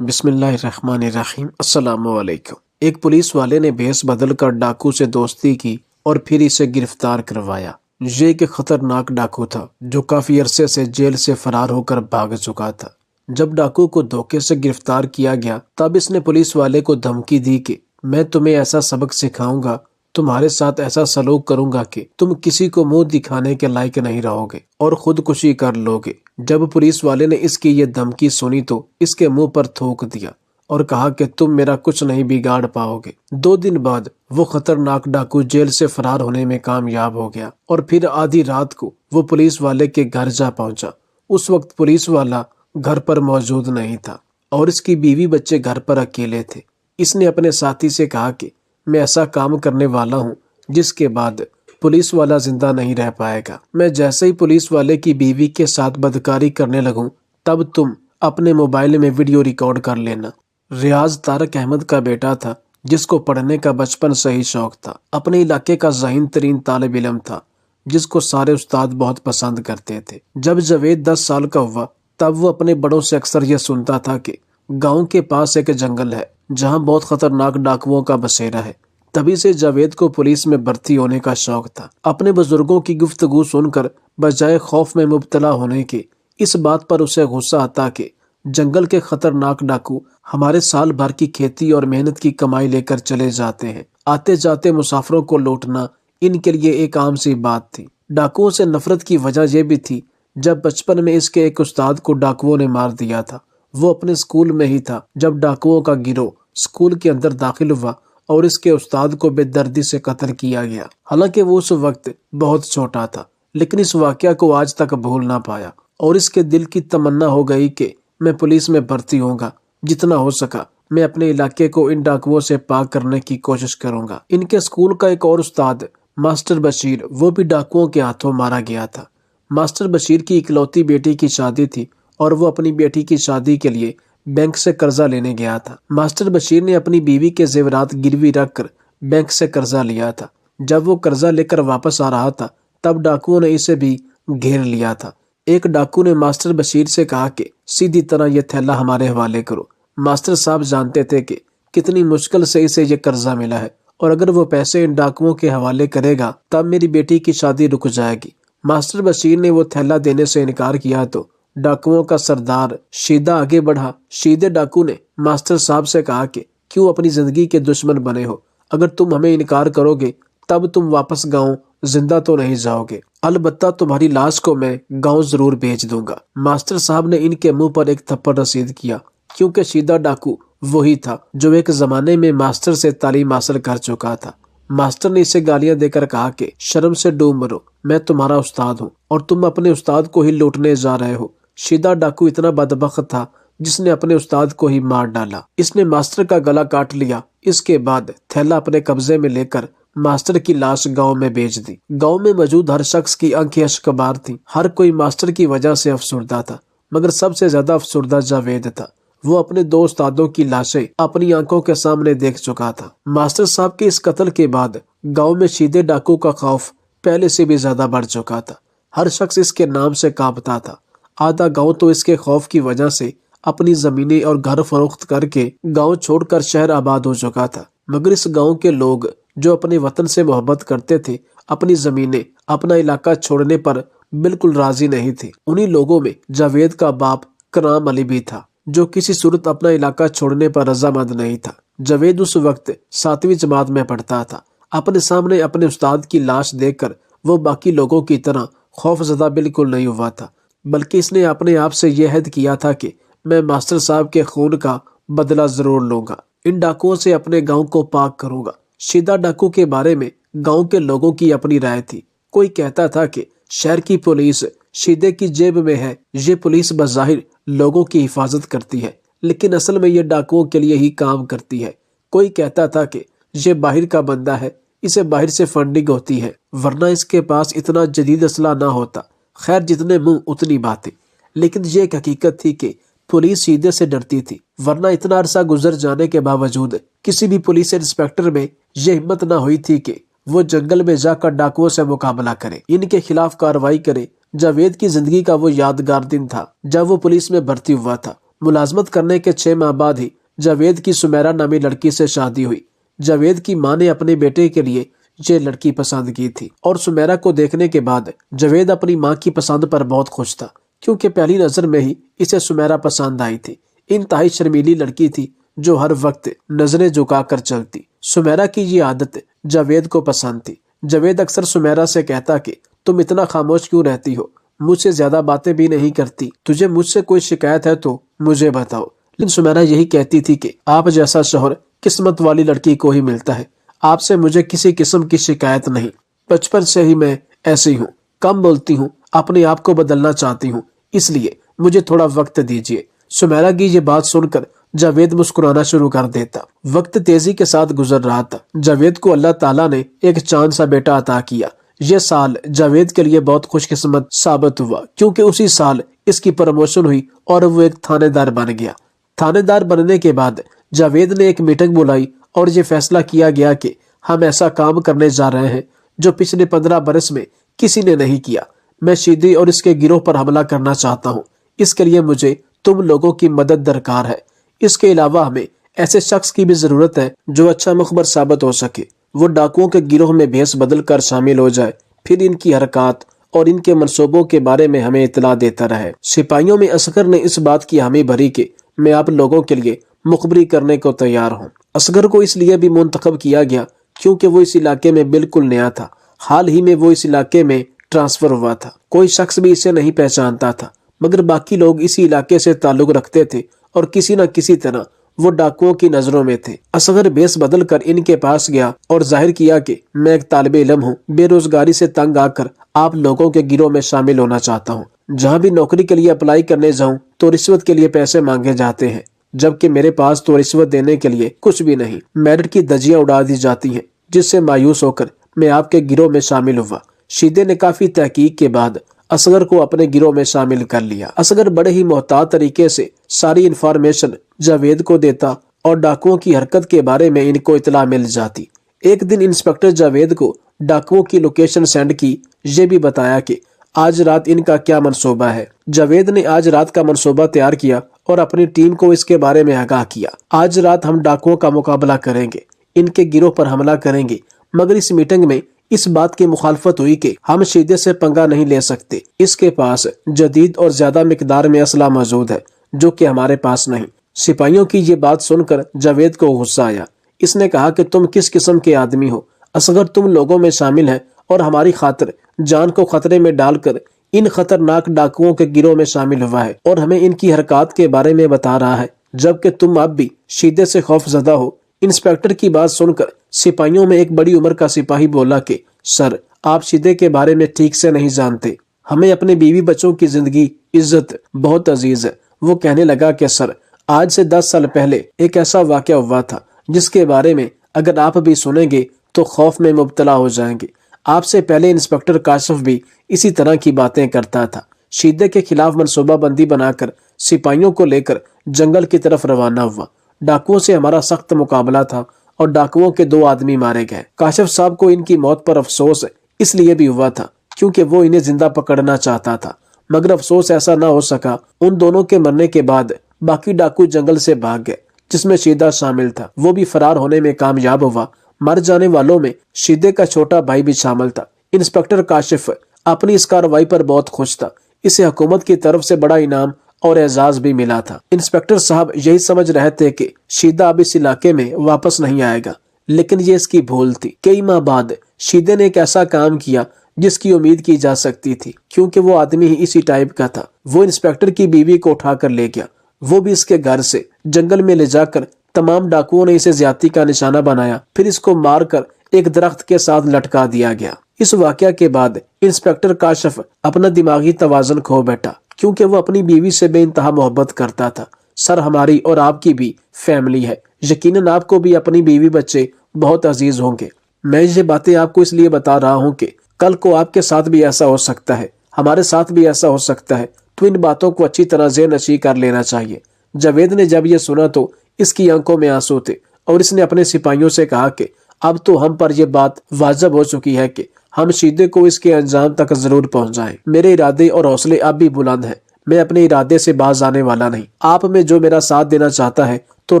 بسم اللہ الرحمن الرحیم۔ السلام علیکم۔ ایک پولیس والے نے بھیس بدل کر ڈاکو سے دوستی کی اور پھر اسے گرفتار کروایا۔ یہ ایک خطرناک ڈاکو تھا جو کافی عرصے سے جیل سے فرار ہو کر بھاگ چکا تھا۔ جب ڈاکو کو دھوکے سے گرفتار کیا گیا تب اس نے پولیس والے کو دھمکی دی کہ میں تمہیں ایسا سبق سکھاؤں گا، تمہارے ساتھ ایسا سلوک کروں گا کہ تم کسی کو منہ دکھانے کے لائق نہیں رہو گے اور خودکشی کر لو گے۔ جب پولیس والے نے اس کی یہ دھمکی سنی تو اس کے منہ پر تھوک دیا اور کہا کہ تم میرا کچھ نہیں بگاڑ پاؤ گے۔ 2 دن بعد وہ خطرناک ڈاکو جیل سے فرار ہونے میں کامیاب ہو گیا اور پھر آدھی رات کو وہ پولیس والے کے گھر جا پہنچا۔ اس وقت پولیس والا گھر پر موجود نہیں تھا اور اس کی بیوی بچے گھر پر اکیلے تھے۔ اس نے اپنے ساتھی سے کہا کہ میں ایسا کام کرنے والا ہوں جس کے بعد پولیس والا زندہ نہیں رہ پائے گا۔ میں جیسے ہی پولیس والے کی بیوی کے ساتھ بدکاری کرنے لگوں تب تم اپنے موبائل میں ویڈیو ریکارڈ کر لینا۔ ریاض طارق احمد کا بیٹا تھا جس کو پڑھنے کا بچپن سے ہی شوق تھا۔ اپنے علاقے کا ذہین ترین طالب علم تھا جس کو سارے استاد بہت پسند کرتے تھے۔ جب جاوید 10 سال کا ہوا تب وہ اپنے بڑوں سے اکثر یہ سنتا تھا کہ گاؤں کے پاس ایک جنگل ہے جہاں بہت خطرناک ڈاکوؤں کا بسیرا ہے۔ تبھی سے جاوید کو پولیس میں بھرتی ہونے کا شوق تھا۔ اپنے بزرگوں کی گفتگو سن کر بجائے خوف میں مبتلا ہونے کے اس بات پر اسے غصہ آتا کہ جنگل کے خطرناک ڈاکو ہمارے سال بھر کی کھیتی اور محنت کی کمائی لے کر چلے جاتے ہیں۔ آتے جاتے مسافروں کو لوٹنا ان کے لیے ایک عام سی بات تھی۔ ڈاکوؤں سے نفرت کی وجہ یہ بھی تھی جب بچپن میں اس کے ایک استاد کو ڈاکوؤں نے مار دیا تھا۔ وہ اپنے اسکول میں ہی تھا جب ڈاکوؤں کا گروہ اسکول کے اندر داخل ہوا اور اس کے استاد کو بے دردی سے قتل کیا گیا۔ حالانکہ وہ اس وقت بہت چھوٹا تھا لیکن اس واقعہ کو آج تک بھول نہ پایا اور اس کے دل کی تمنا ہو گئی کہ میں پولیس میں بھرتی ہوں گا، جتنا ہو سکا میں اپنے علاقے کو ان ڈاکوؤں سے پاک کرنے کی کوشش کروں گا۔ ان کے اسکول کا ایک اور استاد ماسٹر بشیر وہ بھی ڈاکوؤں کے ہاتھوں مارا گیا تھا۔ ماسٹر بشیر کی اکلوتی بیٹی کی شادی تھی اور وہ اپنی بیٹی کی شادی کے لیے بینک سے قرضہ لینے گیا تھا۔ ماسٹر بشیر نے اپنی بیوی کے زیورات گروی رکھ کر بینک سے قرضہ لیا تھا۔ جب وہ قرضہ لے کر واپس آ رہا تھا تب ڈاکوؤں نے اسے بھی گھیر لیا تھا۔ ایک ڈاکو نے ماسٹر بشیر سے کہا کہ سیدھی طرح یہ تھیلا ہمارے حوالے کرو۔ ماسٹر صاحب جانتے تھے کہ کتنی مشکل سے اسے یہ قرضہ ملا ہے اور اگر وہ پیسے ان ڈاکوؤں کے حوالے کرے گا تب میری بیٹی کی شادی رک جائے گی۔ ماسٹر بشیر نے وہ تھیلا دینے سے انکار کیا تو ڈاکوؤں کا سردار شیدہ آگے بڑھا۔ شیدے ڈاکو نے ماسٹر صاحب سے کہا کہ کیوں اپنی زندگی کے دشمن بنے ہو؟ اگر تم ہمیں انکار کرو گے تب تم واپس گاؤں زندہ تو نہیں جاؤ گے، البتہ تمہاری لاش کو میں گاؤں ضرور بھیج دوں گا۔ ماسٹر صاحب نے ان کے منہ پر ایک تھپڑ رسید کیا کیونکہ شیدہ ڈاکو وہی تھا جو ایک زمانے میں ماسٹر سے تعلیم حاصل کر چکا تھا۔ ماسٹر نے اسے گالیاں دے کر کہا کہ شرم سے ڈوب مرو، میں تمہارا استاد ہوں اور تم اپنے استاد کو ہی لوٹنے جا رہے ہو۔ شیدہ ڈاکو اتنا بدبخت تھا جس نے اپنے استاد کو ہی مار ڈالا۔ اس نے ماسٹر کا گلا کاٹ لیا۔ اس کے بعد تھیلا اپنے قبضے میں لے کر ماسٹر کی لاش گاؤں میں بیچ دی۔ گاؤں میں موجود ہر شخص کی آنکھیں اشکبار تھیں۔ ہر کوئی ماسٹر کی وجہ سے افسردہ تھا مگر سب سے زیادہ افسردہ جاوید تھا۔ وہ اپنے 2 استادوں کی لاشیں اپنی آنکھوں کے سامنے دیکھ چکا تھا۔ ماسٹر صاحب کے اس قتل کے بعد گاؤں میں شیدے ڈاکو کا خوف پہلے سے بھی زیادہ بڑھ چکا تھا۔ ہر شخص اس کے نام سے کانپتا تھا۔ آدھا گاؤں تو اس کے خوف کی وجہ سے اپنی زمینیں اور گھر فروخت کر کے گاؤں چھوڑ کر شہر آباد ہو چکا تھا، مگر اس گاؤں کے لوگ جو اپنے وطن سے محبت کرتے تھے اپنی زمینیں اپنا علاقہ چھوڑنے پر بالکل راضی نہیں تھے۔ انہی لوگوں میں جاوید کا باپ کرام علی بھی تھا جو کسی صورت اپنا علاقہ چھوڑنے پر رضامند نہیں تھا۔ جاوید اس وقت 7ویں جماعت میں پڑھتا تھا۔ اپنے سامنے اپنے استاد کی لاش دیکھ کر وہ باقی لوگوں کی طرح خوف زدہ بالکل نہیں ہوا تھا، بلکہ اس نے اپنے آپ سے یہ عہد کیا تھا کہ میں ماسٹر صاحب کے خون کا بدلہ ضرور لوں گا، ان ڈاکوؤں سے اپنے گاؤں کو پاک کروں گا۔ شیدہ ڈاکو کے بارے میں گاؤں کے لوگوں کی اپنی رائے تھی۔ کوئی کہتا تھا کہ شہر کی پولیس شیدے کی جیب میں ہے، یہ پولیس بظاہر لوگوں کی حفاظت کرتی ہے لیکن اصل میں یہ ڈاکوؤں کے لیے ہی کام کرتی ہے۔ کوئی کہتا تھا کہ یہ باہر کا بندہ ہے، اسے باہر سے فنڈنگ ہوتی ہے ورنہ اس کے پاس اتنا جدید اسلحہ نہ ہوتا۔ خیر جتنے منہ اتنی باتیں، لیکن یہ ایک حقیقت تھی کہ پولیس شیدے سے ڈرتی تھی ورنہ اتنا عرصہ گزر جانے کے باوجود کسی بھی پولیس انسپیکٹر میں یہ ہمت نہ ہوئی تھی کہ وہ جنگل میں جا کر ڈاکوؤں سے مقابلہ کرے، ان کے خلاف کارروائی کرے۔ جاوید کی زندگی کا وہ یادگار دن تھا جب وہ پولیس میں بھرتی ہوا تھا۔ ملازمت کرنے کے 6 ماہ بعد ہی جاوید کی سمیرہ نامی لڑکی سے شادی ہوئی۔ جاوید کی ماں نے اپنے بیٹے کے لیے یہ لڑکی پسند کی تھی اور سمیرہ کو دیکھنے کے بعد جاوید اپنی ماں کی پسند پر بہت خوش تھا، کیونکہ پہلی نظر میں ہی اسے سمیرہ پسند آئی تھی۔ انتہائی شرمیلی لڑکی تھی جو ہر وقت نظریں جھکا کر چلتی۔ سمیرہ کی یہ عادت جاوید کو پسند تھی۔ جاوید اکثر سمیرہ سے کہتا کہ تم اتنا خاموش کیوں رہتی ہو، مجھ سے زیادہ باتیں بھی نہیں کرتی، تجھے مجھ سے کوئی شکایت ہے تو مجھے بتاؤ۔ لیکن سمیرہ یہی کہتی تھی کہ آپ جیسا شوہر قسمت والی لڑکی کو ہی ملتا ہے، آپ سے مجھے کسی قسم کی شکایت نہیں، بچپن سے ہی میں ایسی ہوں، کم بولتی ہوں، اپنے آپ کو بدلنا چاہتی ہوں، اس لیے مجھے تھوڑا وقت دیجیے۔ سمیرہ کی یہ بات سن کر جاوید مسکرانا شروع کر دیتا۔ وقت تیزی کے ساتھ گزر رہا تھا۔ جاوید کو اللہ تعالیٰ نے ایک چاند سا بیٹا عطا کیا۔ یہ سال جاوید کے لیے بہت خوش قسمت ثابت ہوا، کیونکہ اسی سال اس کی پروموشن ہوئی اور وہ ایک تھانے دار بن گیا۔ تھانے دار بننے کے بعد جاوید نے ایک میٹنگ بلائی اور یہ فیصلہ کیا گیا کہ ہم ایسا کام کرنے جا رہے ہیں جو پچھلے 15 برس میں کسی نے نہیں کیا۔ میں شیدی اور اس کے گروہ پر حملہ کرنا چاہتا ہوں۔ اس کے لیے مجھے تم لوگوں کی مدد درکار ہے۔ اس کے علاوہ ہمیں ایسے شخص کی بھی ضرورت ہے جو اچھا مخبر ثابت ہو سکے۔ وہ ڈاکوؤں کے گروہ میں بھیس بدل کر شامل ہو جائے، پھر ان کی حرکات اور ان کے منصوبوں کے بارے میں ہمیں اطلاع دیتا رہے۔ سپاہیوں میں اصغر نے اس بات کی حامی بھری کہ میں آپ لوگوں کے لیے مخبری کرنے کو تیار ہوں۔ اصغر کو اس لیے بھی منتخب کیا گیا کیونکہ وہ اس علاقے میں بالکل نیا تھا۔ حال ہی میں وہ اس علاقے میں ٹرانسفر ہوا تھا، کوئی شخص بھی اسے نہیں پہچانتا تھا، مگر باقی لوگ اسی علاقے سے تعلق رکھتے تھے اور کسی نہ کسی طرح وہ ڈاکوؤں کی نظروں میں تھے۔ اصغر بیس بدل کر ان کے پاس گیا اور ظاہر کیا کہ میں ایک طالب علم ہوں، بے روزگاری سے تنگ آ کر آپ لوگوں کے گروہ میں شامل ہونا چاہتا ہوں۔ جہاں بھی نوکری کے لیے اپلائی کرنے جاؤں تو رشوت کے لیے پیسے مانگے جاتے ہیں، جبکہ میرے پاس تو رشوت دینے کے لیے کچھ بھی نہیں۔ میرٹ کی دھجیاں اڑا دی جاتی ہیں، جس سے مایوس ہو کر میں آپ کے گروہ میں شامل ہوا۔ شیدے نے کافی تحقیق کے بعد اصغر کو اپنے گروہ میں شامل کر لیا۔ اصغر بڑے ہی محتاط طریقے سے ساری انفارمیشن جاوید کو دیتا اور ڈاکوؤں کی حرکت کے بارے میں ان کو اطلاع مل جاتی۔ ایک دن انسپکٹر جاوید کو ڈاکوؤں کی لوکیشن سینڈ کی، یہ بھی بتایا کہ آج رات ان کا کیا منصوبہ ہے۔ جاوید نے آج رات کا منصوبہ تیار کیا اور اپنی ٹیم کو اس کے بارے میں آگاہ کیا۔ آج رات ہم ڈاکوؤں کا مقابلہ کریں گے، ان کے گروہ پر حملہ کریں گے، مگر اس میٹنگ میں اس بات کی مخالفت ہوئی کہ ہم شیدے سے پنگا نہیں لے سکتے، اس کے پاس جدید اور زیادہ مقدار میں اسلحہ موجود ہے جو کہ ہمارے پاس نہیں۔ سپاہیوں کی یہ بات سن کر جاوید کو غصہ آیا۔ اس نے کہا کہ تم کس قسم کے آدمی ہو؟ اصغر تم لوگوں میں شامل ہے اور ہماری خاطر جان کو خطرے میں ڈال کر ان خطرناک ڈاکوؤں کے گروہ میں شامل ہوا ہے اور ہمیں ان کی حرکات کے بارے میں بتا رہا ہے، جبکہ تم اب بھی شیدے سے خوف زدہ ہو۔ انسپکٹر کی بات سن کر سپاہیوں میں ایک بڑی عمر کا سپاہی بولا کہ سر، آپ شیدے کے بارے میں ٹھیک سے نہیں جانتے، ہمیں اپنے بیوی بچوں کی زندگی عزت بہت عزیز ہے۔ وہ کہنے لگا کہ سر، آج سے 10 سال پہلے ایک ایسا واقعہ ہوا تھا جس کے بارے میں اگر آپ بھی سنیں گے تو خوف میں مبتلا ہو جائیں گے۔ آپ سے پہلے انسپکٹر کاشف بھی اسی طرح کی باتیں کرتا تھا۔ شیدے کے خلاف منصوبہ بندی بنا کر سپاہیوں کو لے کر جنگل کی طرف روانہ ہوا۔ ڈاکوؤں سے ہمارا سخت مقابلہ تھا اور ڈاکوؤں کے 2 آدمی مارے گئے۔ کاشف صاحب کو ان کی موت پر افسوس اس لیے بھی ہوا تھا کیونکہ وہ انہیں زندہ پکڑنا چاہتا تھا، مگر افسوس ایسا نہ ہو سکا۔ ان دونوں کے مرنے کے بعد باقی ڈاکو جنگل سے بھاگ گئے، جس میں شیدہ شامل تھا۔ وہ بھی فرار ہونے میں کامیاب ہوا۔ مر جانے والوں میں شیدے کا چھوٹا بھائی بھی شامل تھا۔ انسپکٹر کاشف اپنی اس کارروائی پر بہت خوش تھا۔ اسے حکومت کی طرف سے بڑا انعام اور اعزاز بھی ملا تھا۔ انسپکٹر صاحب یہی سمجھ رہے تھے کہ شیدہ اب اس علاقے میں واپس نہیں آئے گا، لیکن یہ اس کی بھول تھی۔ کئی ماہ بعد شیدے نے ایک ایسا کام کیا جس کی امید کی جا سکتی تھی، کیونکہ وہ آدمی ہی اسی ٹائپ کا تھا۔ وہ انسپکٹر کی بیوی کو اٹھا کر لے گیا، وہ بھی اس کے گھر سے جنگل میں لے جا کر تمام ڈاکوؤں نے اسے زیادتی کا نشانہ بنایا، پھر اس کو مار کر ایک درخت کے ساتھ لٹکا دیا گیا۔ اس واقعہ کے بعد انسپکٹر کاشف اپنا دماغی توازن کھو بیٹھا، کیونکہ وہ اپنی بیوی سے بے انتہا محبت کرتا تھا۔ سر، ہماری اور آپ کی بھی فیملی ہے، یقیناً آپ کو بھی اپنی بیوی بچے بہت عزیز ہوں گے۔ میں یہ باتیں آپ کو اس لیے بتا رہا ہوں کہ کل کو آپ کے ساتھ بھی ایسا ہو سکتا ہے، ہمارے ساتھ بھی ایسا ہو سکتا ہے، تو ان باتوں کو اچھی طرح ذہن نشین کر لینا چاہیے۔ جاوید نے جب یہ سنا تو اس کی آنکھوں میں آنسو تھے اور اس نے اپنے سپاہیوں سے کہا کہ اب تو ہم پر یہ بات واجب ہو چکی ہے کہ ہم شیدے کو اس کے انجام تک ضرور پہنچائیں۔ میرے ارادے اور حوصلے اب بھی بلند ہیں، میں اپنے ارادے سے باز آنے والا نہیں۔ آپ میں جو میرا ساتھ دینا چاہتا ہے تو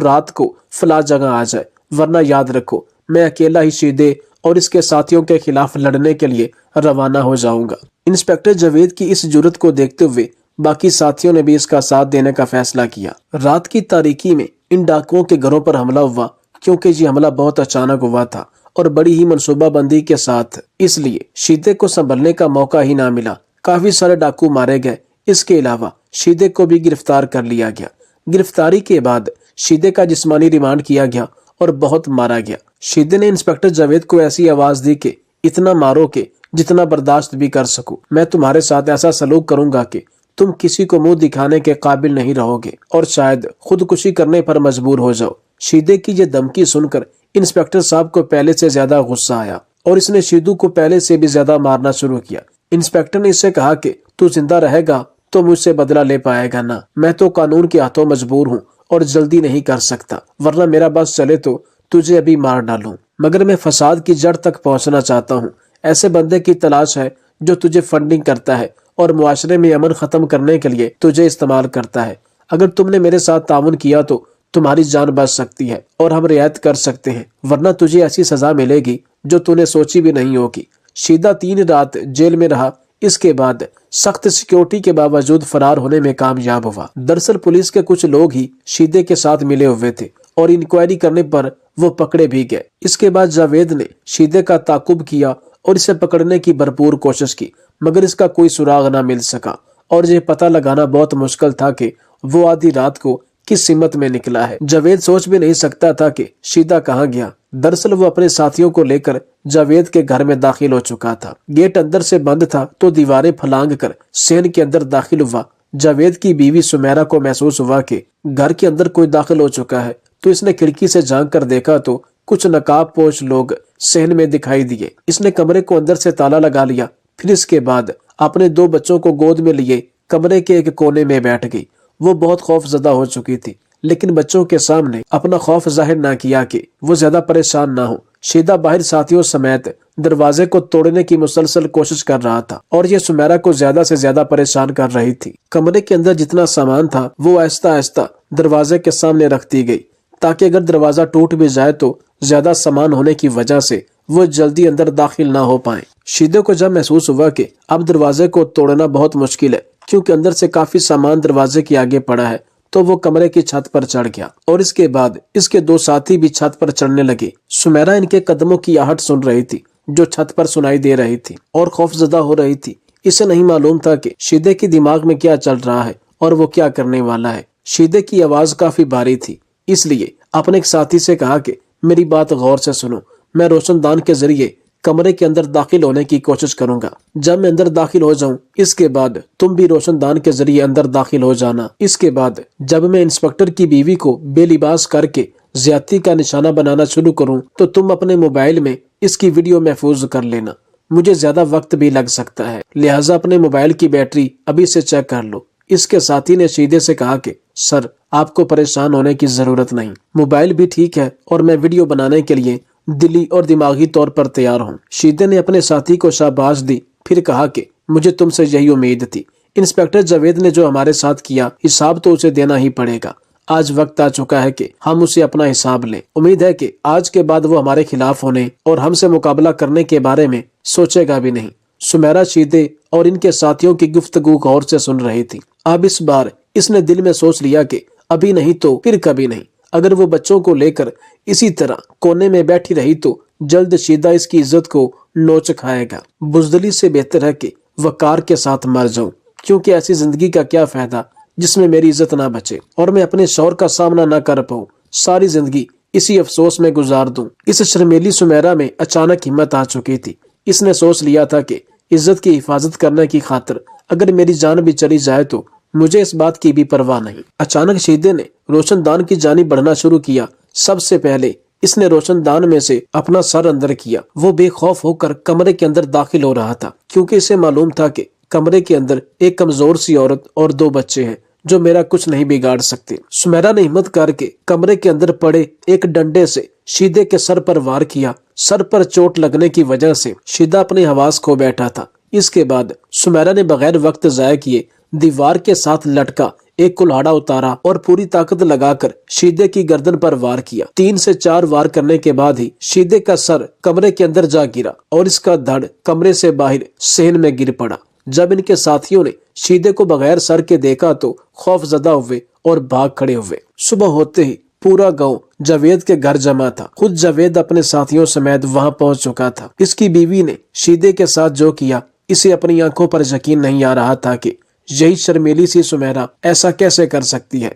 رات کو فلاں جگہ آ جائے، ورنہ یاد رکھو میں اکیلا ہی شیدے اور اس کے ساتھیوں کے خلاف لڑنے کے لیے روانہ ہو جاؤں گا۔ انسپکٹر جاوید کی اس جرات کو دیکھتے ہوئے باقی ساتھیوں نے بھی اس کا ساتھ دینے کا فیصلہ کیا۔ رات کی تاریکی میں ان ڈاکوؤں کے گھروں پر حملہ ہوا، کیونکہ یہ حملہ بہت اچانک ہوا تھا اور بڑی ہی منصوبہ بندی کے ساتھ، اس لیے شیدے کو سنبھلنے کا موقع ہی نہ ملا۔ کافی سارے ڈاکو مارے گئے، اس کے علاوہ شیدے کو بھی گرفتار کر لیا گیا۔ گرفتاری کے بعد شیدے کا جسمانی ریمانڈ کیا گیا اور بہت مارا گیا۔ شیدے نے انسپکٹر جاوید کو ایسی آواز دی کہ اتنا مارو کہ جتنا برداشت بھی کر سکوں، میں تمہارے ساتھ ایسا سلوک کروں گا کہ تم کسی کو منہ دکھانے کے قابل نہیں رہو گے اور شاید خودکشی کرنے پر مجبور ہو جاؤ۔ شیدے کی یہ دھمکی سن کر انسپکٹر صاحب کو پہلے سے زیادہ غصہ آیا اور اس نے شیدو کو پہلے سے بھی زیادہ مارنا شروع کیا۔ انسپکٹر نے اس سے کہا کہ تو زندہ رہے گا تو مجھ سے بدلہ لے پائے گا نہ، میں تو قانون کے ہاتھوں مجبور ہوں اور جلدی نہیں کر سکتا، ورنہ میرا بس چلے تو تجھے ابھی مار ڈالوں، مگر میں فساد کی جڑ تک پہنچنا چاہتا ہوں۔ ایسے بندے کی تلاش ہے جو تجھے فنڈنگ کرتا ہے اور معاشرے میں امن ختم کرنے کے لیے تجھے استعمال کرتا ہے۔ اگر تم نے میرے ساتھ تعاون کیا تو تمہاری جان بچ سکتی ہے اور ہم رعایت کر سکتے ہیں، ورنہ تجھے ایسی سزا ملے گی جو تو نے سوچی بھی نہیں ہوگی۔ شیدہ 3 رات جیل میں رہا، اس کے بعد سخت سیکیورٹی کے باوجود فرار ہونے میں کامیاب ہوا۔ دراصل پولیس کے کچھ لوگ ہی شیدے کے ساتھ ملے ہوئے تھے اور انکوائری کرنے پر وہ پکڑے بھی گئے۔ اس کے بعد جاوید نے شیدے کا تعاقب کیا اور اسے پکڑنے کی بھرپور کوشش کی، مگر اس کا کوئی سراغ نہ مل سکا اور یہ پتہ لگانا بہت مشکل تھا کہ وہ آدھی رات کو کس سمت میں نکلا ہے۔ جاوید سوچ بھی نہیں سکتا تھا کہ شیدہ کہاں گیا۔ دراصل وہ اپنے ساتھیوں کو لے کر جاوید کے گھر میں داخل ہو چکا تھا۔ گیٹ اندر سے بند تھا تو دیواریں پھلانگ کر سین کے اندر داخل ہوا۔ جاوید کی بیوی سمیرہ کو محسوس ہوا کہ گھر کے اندر کوئی داخل ہو چکا ہے، تو اس نے کھڑکی سے جھانک کر دیکھا تو کچھ نقاب پوش لوگ صحن میں دکھائی دیے۔ اس نے کمرے کو اندر سے تالا لگا لیا، پھر اس کے بعد اپنے 2 بچوں کو گود میں لیے کمرے کے ایک کونے میں بیٹھ گئی۔ وہ بہت خوف زدہ ہو چکی تھی، لیکن بچوں کے سامنے اپنا خوف ظاہر نہ کیا کہ وہ زیادہ پریشان نہ ہو۔ شیدہ باہر ساتھیوں سمیت دروازے کو توڑنے کی مسلسل کوشش کر رہا تھا اور یہ سمیرہ کو زیادہ سے زیادہ پریشان کر رہی تھی۔ کمرے کے اندر جتنا سامان تھا وہ آہستہ آہستہ دروازے کے سامنے رکھ دی گئی، تاکہ اگر دروازہ ٹوٹ بھی جائے تو زیادہ سامان ہونے کی وجہ سے وہ جلدی اندر داخل نہ ہو پائیں۔ شیدے کو جب محسوس ہوا کہ اب دروازے کو توڑنا بہت مشکل ہے، کیونکہ اندر سے کافی سامان دروازے کے آگے پڑا ہے، تو وہ کمرے کی چھت پر چڑھ گیا اور اس کے بعد اس کے 2 ساتھی بھی چھت پر چڑھنے لگے۔ سمیرہ ان کے قدموں کی آہٹ سن رہی تھی جو چھت پر سنائی دے رہی تھی اور خوف زدہ ہو رہی تھی۔ اسے نہیں معلوم تھا کہ شیدے کے دماغ میں کیا چل رہا ہے اور وہ کیا کرنے والا ہے۔ شیدے کی آواز کافی بھاری تھی، اس لیے اپنے ایک ساتھی سے کہا کہ میری بات غور سے سنو، میں روشن دان کے ذریعے کمرے کے اندر داخل ہونے کی کوشش کروں گا۔ جب میں اندر داخل ہو جاؤں، اس کے بعد تم بھی روشن دان کے ذریعے اندر داخل ہو جانا۔ اس کے بعد جب میں انسپکٹر کی بیوی کو بے لباس کر کے زیادتی کا نشانہ بنانا شروع کروں تو تم اپنے موبائل میں اس کی ویڈیو محفوظ کر لینا۔ مجھے زیادہ وقت بھی لگ سکتا ہے، لہٰذا اپنے موبائل کی بیٹری ابھی سے چیک کر لو۔ اس کے ساتھی نے شیدے سے کہا کہ سر، آپ کو پریشان ہونے کی ضرورت نہیں، موبائل بھی ٹھیک ہے اور میں ویڈیو بنانے کے لیے دلی اور دماغی طور پر تیار ہوں۔ شیدے نے اپنے ساتھی کو شاباش دی، پھر کہا کہ مجھے تم سے یہی امید تھی۔ انسپکٹر جاوید نے جو ہمارے ساتھ کیا، حساب تو اسے دینا ہی پڑے گا۔ آج وقت آ چکا ہے کہ ہم اسے اپنا حساب لیں۔ امید ہے کہ آج کے بعد وہ ہمارے خلاف ہونے اور ہم سے مقابلہ کرنے کے بارے میں سوچے گا بھی نہیں۔ سمیرہ شیدے اور ان کے ساتھیوں کی گفتگو غور سے سن رہی تھی۔ اب اس بار اس نے دل میں سوچ لیا کہ ابھی نہیں تو پھر کبھی نہیں۔ اگر وہ بچوں کو لے کر اسی طرح کونے میں بیٹھی رہی تو جلد شیدہ اس کی عزت کو نوچ کھائے گا۔ بزدلی سے بہتر ہے کہ وقار کے ساتھ مر جاؤں، کیونکہ ایسی زندگی کا کیا فائدہ جس میں میری عزت نہ بچے اور میں اپنے شوہر کا سامنا نہ کر پاؤں، ساری زندگی اسی افسوس میں گزار دوں۔ اس شرمیلی سمیرہ میں اچانک ہمت آ چکی تھی۔ اس نے سوچ لیا تھا کہ عزت کی حفاظت کرنے کی خاطر اگر میری جان بھی چلی جائے تو مجھے اس بات کی بھی پرواہ نہیں۔ اچانک شیدے نے روشن دان کی جانب بڑھنا شروع کیا۔ سب سے پہلے اس نے روشن دان میں سے اپنا سر اندر کیا۔ وہ بے خوف ہو کر کمرے کے اندر داخل ہو رہا تھا، کیونکہ اسے معلوم تھا کہ کمرے کے اندر ایک کمزور سی عورت اور 2 بچے ہیں جو میرا کچھ نہیں بگاڑ سکتے۔ سمیرہ نے ہمت کر کے کمرے کے اندر پڑے ایک ڈنڈے سے شیدے کے سر پر وار کیا۔ سر پر چوٹ لگنے کی وجہ سے شیدہ اپنے حواس کھو بیٹھا تھا، اس کے بعد سمیرہ نے بغیر وقت ضائع کیے دیوار کے ساتھ لٹکا ایک کلہاڑا اتارا اور پوری طاقت لگا کر شیدے کی گردن پر وار کیا۔ 3 سے 4 وار کرنے کے بعد ہی شیدے کا سر کمرے کے اندر جا گرا اور اس کا دھڑ کمرے سے باہر صحن میں گر پڑا۔ جب ان کے ساتھیوں نے شیدے کو بغیر سر کے دیکھا تو خوف زدہ ہوئے اور بھاگ کھڑے ہوئے۔ صبح ہوتے ہی پورا گاؤں جاوید کے گھر جمع تھا۔ خود جاوید اپنے ساتھیوں سمیت وہاں پہنچ چکا تھا۔ اس کی بیوی نے شیدے کے ساتھ جو کیا اسے اپنی آنکھوں پر یقین نہیں آ رہا تھا کہ یہی شرمیلی سی سمیرہ ایسا کیسے کر سکتی ہے۔